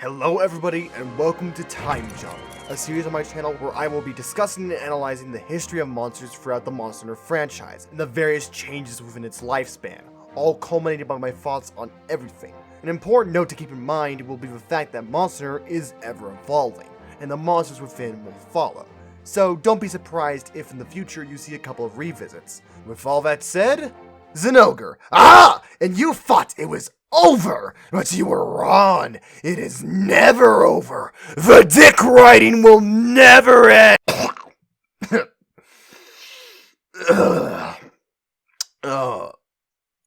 Hello everybody and welcome to Time Jump, a series on my channel where I will be discussing and analyzing the history of monsters throughout the Monster Hunter franchise and the various changes within its lifespan, all culminated by my thoughts on everything. An important note to keep in mind will be the fact that Monster Hunter is ever evolving, and the monsters within will follow. So don't be surprised if in the future you see a couple of revisits. With all that said, Zinogre! Ah! And you thought it was over, but you were wrong. It is never over. The dick riding will never end.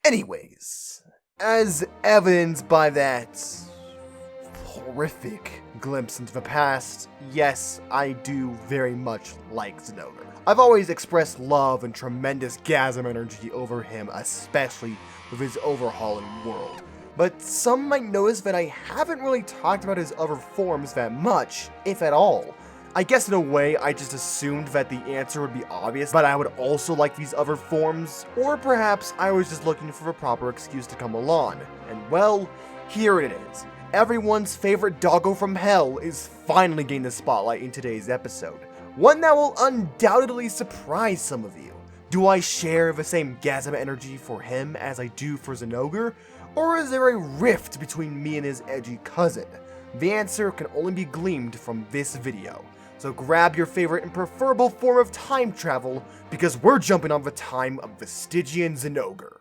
Anyways, as evidenced by that horrific glimpse into the past, yes, I do very much like Zinogre. I've always expressed love and tremendous gasm energy over him, especially with his overhauling world. But some might notice that I haven't really talked about his other forms that much, if at all. I guess in a way I just assumed that the answer would be obvious, but I would also like these other forms, or perhaps I was just looking for a proper excuse to come along. And well, here it is. Everyone's favorite doggo from hell is finally getting the spotlight in today's episode. One that will undoubtedly surprise some of you. Do I share the same gasm energy for him as I do for Zinogre? Or is there a rift between me and his edgy cousin? The answer can only be gleaned from this video. So grab your favorite and preferable form of time travel, because we're jumping on the time of the Stygian Zinogre.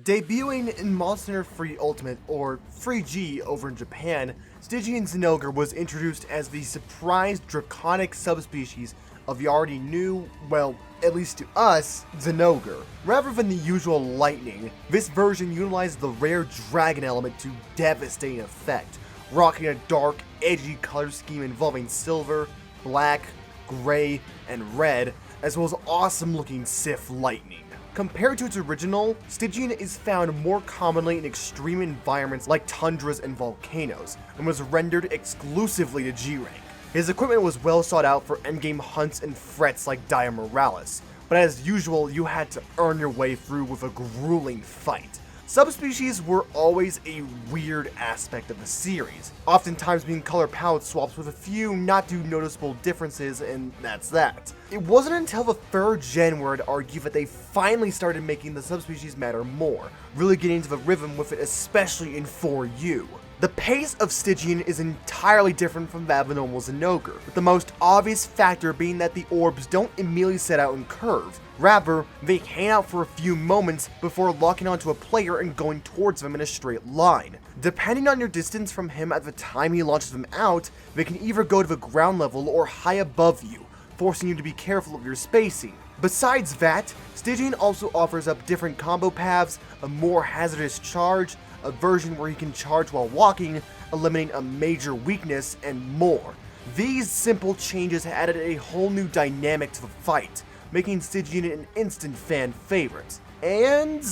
Debuting in Monster Hunter Free Ultimate, or Free G over in Japan, Stygian Zinogre was introduced as the surprised draconic subspecies of the already new, well, at least to us, Zinogre. Rather than the usual lightning, this version utilized the rare dragon element to devastating effect, rocking a dark, edgy color scheme involving silver, black, gray, and red, as well as awesome looking Sith lightning. Compared to its original, Stygian is found more commonly in extreme environments like tundras and volcanoes, and was rendered exclusively to G-Rank. His equipment was well sought out for endgame hunts and threats like Dire Moralis, but as usual, you had to earn your way through with a grueling fight. Subspecies were always a weird aspect of the series, oftentimes being color palette swaps with a few not too noticeable differences, and that's that. It wasn't until the 3rd gen where I'd argue that they finally started making the subspecies matter more, really getting into the rhythm with it, especially in 4U. The pace of Stygian is entirely different from that of the normal Zinogre, with the most obvious factor being that the orbs don't immediately set out and curve. Rather, they hang out for a few moments before locking onto a player and going towards them in a straight line. Depending on your distance from him at the time he launches them out, they can either go to the ground level or high above you, forcing you to be careful of your spacing. Besides that, Stygian also offers up different combo paths, a more hazardous charge, a version where he can charge while walking, eliminating a major weakness, and more. These simple changes added a whole new dynamic to the fight, making Stygian an instant fan favorite. And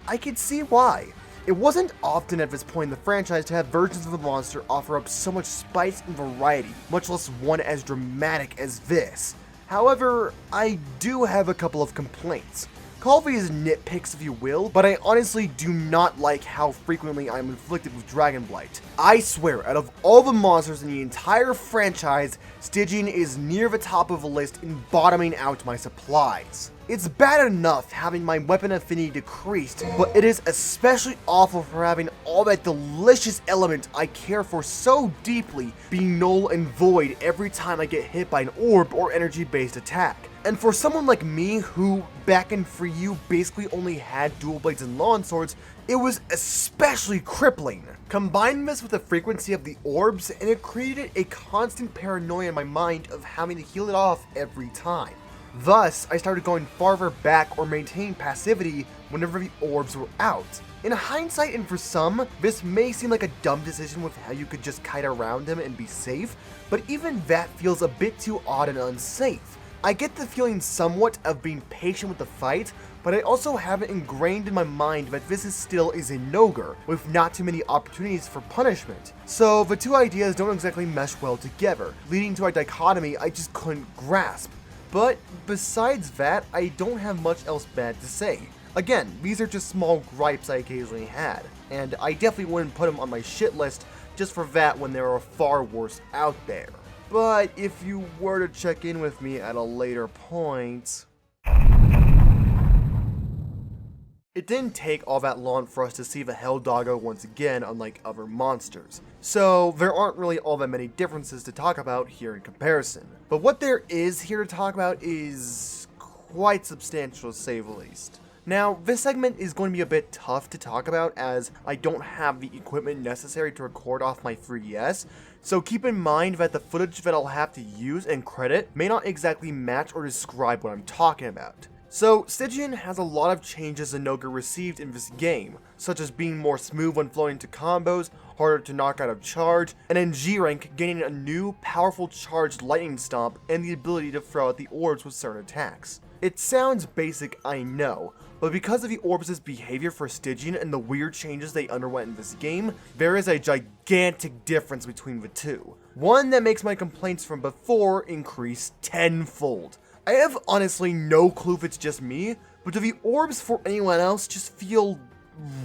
I could see why. It wasn't often at this point in the franchise to have versions of the monster offer up so much spice and variety, much less one as dramatic as this. However, I do have a couple of complaints. Call these nitpicks if you will, but I honestly do not like how frequently I am inflicted with Dragon Blight. I swear, out of all the monsters in the entire franchise, Stygian is near the top of the list in bottoming out my supplies. It's bad enough having my weapon affinity decreased, but it is especially awful for having all that delicious element I care for so deeply being null and void every time I get hit by an orb or energy-based attack. And for someone like me, who back in 3U basically only had dual blades and lawn swords, it was especially crippling. Combine this with the frequency of the orbs, and it created a constant paranoia in my mind of having to heal it off every time. Thus, I started going farther back or maintaining passivity whenever the orbs were out. In hindsight, and for some, this may seem like a dumb decision with how you could just kite around him and be safe, but even that feels a bit too odd and unsafe. I get the feeling somewhat of being patient with the fight, but I also have it ingrained in my mind that this is still a Zinogre, with not too many opportunities for punishment. So the two ideas don't exactly mesh well together, leading to a dichotomy I just couldn't grasp. But besides that, I don't have much else bad to say. Again, these are just small gripes I occasionally had. and I definitely wouldn't put him on my shit list just for that when there are far worse out there. But if you were to check in with me at a later point... It didn't take all that long for us to see the Hell Doggo once again, unlike other monsters. So there aren't really all that many differences to talk about here in comparison. But what there is here to talk about is quite substantial, to say the least. Now, this segment is going to be a bit tough to talk about as I don't have the equipment necessary to record off my 3DS, so keep in mind that the footage that I'll have to use and credit may not exactly match or describe what I'm talking about. So, Stygian has a lot of changes Zinogre received in this game, such as being more smooth when flowing into combos, harder to knock out of charge, and in G-Rank gaining a new, powerful charged lightning stomp and the ability to throw out the orbs with certain attacks. It sounds basic, I know, but because of the orbs' behavior for Stygian and the weird changes they underwent in this game, there is a gigantic difference between the two. One that makes my complaints from before increase tenfold. I have honestly no clue if it's just me, but do the orbs for anyone else just feel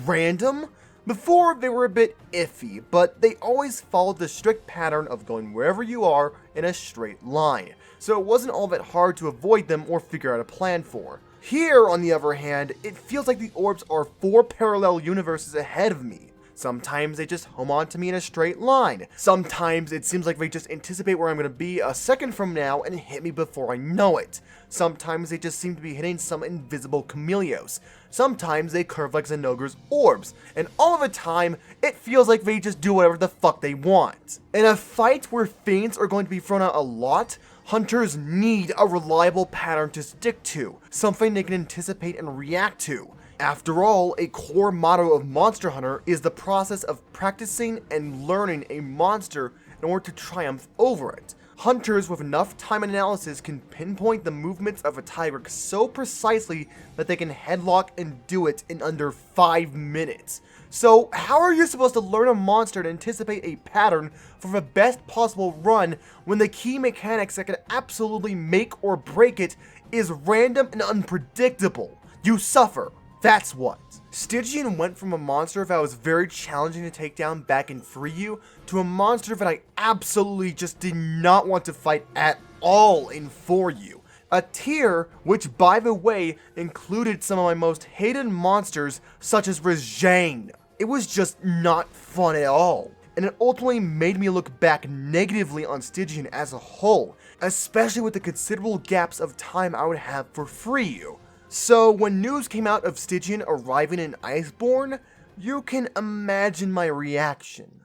random? Before, they were a bit iffy, but they always followed the strict pattern of going wherever you are in a straight line, so it wasn't all that hard to avoid them or figure out a plan for. Here, on the other hand, it feels like the orbs are 4 parallel universes ahead of me. Sometimes they just home onto me in a straight line. Sometimes it seems like they just anticipate where I'm going to be a second from now and hit me before I know it. Sometimes they just seem to be hitting some invisible camellios. Sometimes they curve like Zinogre's orbs. And all of the time, it feels like they just do whatever the fuck they want. In a fight where feints are going to be thrown out a lot, hunters need a reliable pattern to stick to, something they can anticipate and react to. After all, a core motto of Monster Hunter is the process of practicing and learning a monster in order to triumph over it. Hunters with enough time and analysis can pinpoint the movements of a tiger so precisely that they can headlock and do it in under 5 minutes. So how are you supposed to learn a monster and anticipate a pattern for the best possible run when the key mechanics that can absolutely make or break it is random and unpredictable? You suffer. That's what. Stygian went from a monster that was very challenging to take down back in 3U to a monster that I absolutely just did not want to fight at all in 4U. A tier which, by the way, included some of my most hated monsters such as Rajang. It was just not fun at all. And it ultimately made me look back negatively on Stygian as a whole, especially with the considerable gaps of time I would have for 3U. So, when news came out of Stygian arriving in Iceborne, you can imagine my reaction.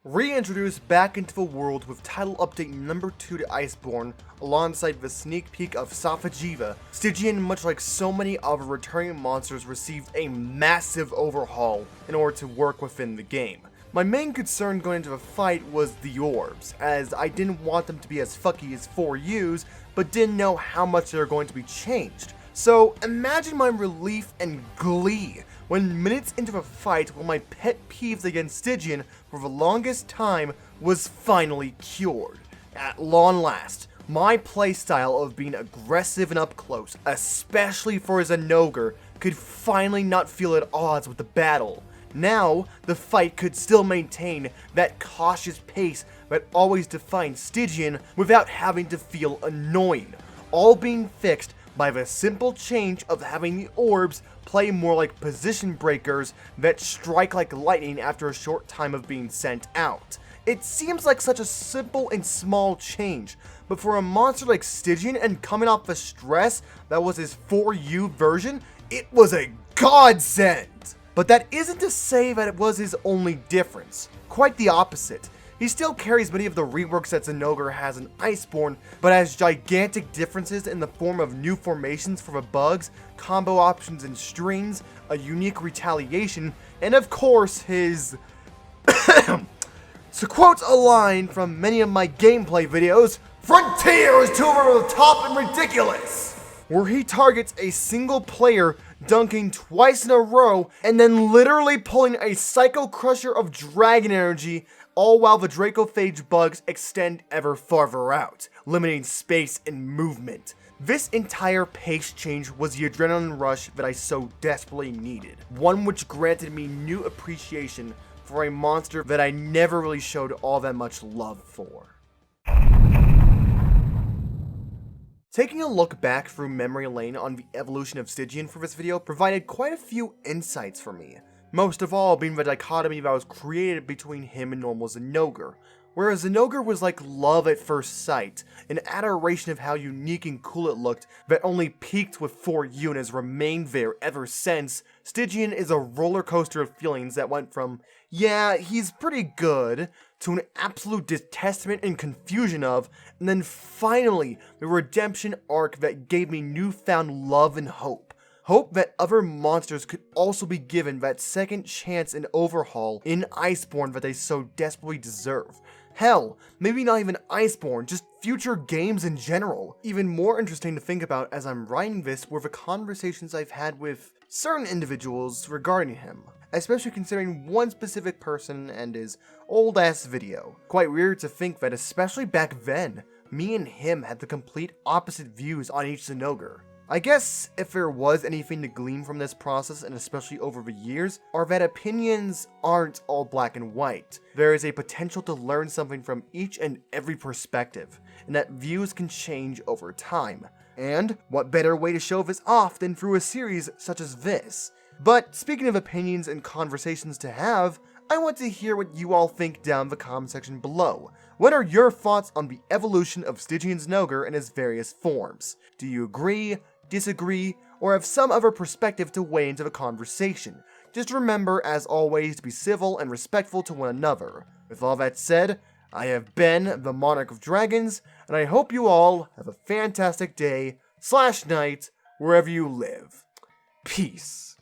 Reintroduced back into the world with title update number 2 to Iceborne, alongside the sneak peek of Safajiva, Stygian, much like so many other returning monsters, received a massive overhaul in order to work within the game. My main concern going into the fight was the orbs, as I didn't want them to be as fucky as 4U's, but didn't know how much they were going to be changed. So imagine my relief and glee when minutes into the fight, one of my pet peeves against Stygian for the longest time was finally cured. At long last, my playstyle of being aggressive and up close, especially for Zinogre, could finally not feel at odds with the battle. Now, the fight could still maintain that cautious pace that always defined Stygian without having to feel annoying, all being fixed by the simple change of having the orbs play more like position breakers that strike like lightning after a short time of being sent out. It seems like such a simple and small change, but for a monster like Stygian and coming off the stress that was his 4U version, it was a godsend! But that isn't to say that it was his only difference. Quite the opposite. He still carries many of the reworks that Zinogre has in Iceborne, but has gigantic differences in the form of new formations for the bugs, combo options and strings, a unique retaliation, and of course his... To quote a line from many of my gameplay videos, "Frontier is too over the top and ridiculous!" Where he targets a single player, dunking twice in a row, and then literally pulling a Psycho Crusher of Dragon Energy, all while the Dracophage bugs extend ever farther out, limiting space and movement. This entire pace change was the adrenaline rush that I so desperately needed, one which granted me new appreciation for a monster that I never really showed all that much love for. Taking a look back through memory lane on the evolution of Stygian for this video provided quite a few insights for me, most of all being the dichotomy that was created between him and normal Zinogre. Whereas Zinogre was like love at first sight, an adoration of how unique and cool it looked that only peaked with 4U and has remained there ever since, Stygian is a roller coaster of feelings that went from, yeah, he's pretty good, to an absolute detestment and confusion of, and then finally, the redemption arc that gave me newfound love and hope. Hope that other monsters could also be given that second chance and overhaul in Iceborne that they so desperately deserve. Hell, maybe not even Iceborne, just future games in general. Even more interesting to think about as I'm writing this were the conversations I've had with certain individuals regarding him, especially considering one specific person and his old-ass video. Quite weird to think that especially back then, me and him had the complete opposite views on each Zinogre. I guess if there was anything to glean from this process, and especially over the years, are that opinions aren't all black and white. There is a potential to learn something from each and every perspective, and that views can change over time. And what better way to show this off than through a series such as this? But speaking of opinions and conversations to have, I want to hear what you all think down in the comment section below. What are your thoughts on the evolution of Stygian Zinogre in his various forms? Do you agree, disagree, or have some other perspective to weigh into the conversation? Just remember, as always, to be civil and respectful to one another. With all that said, I have been the Monarch of Dragons, and I hope you all have a fantastic day / night wherever you live. Peace.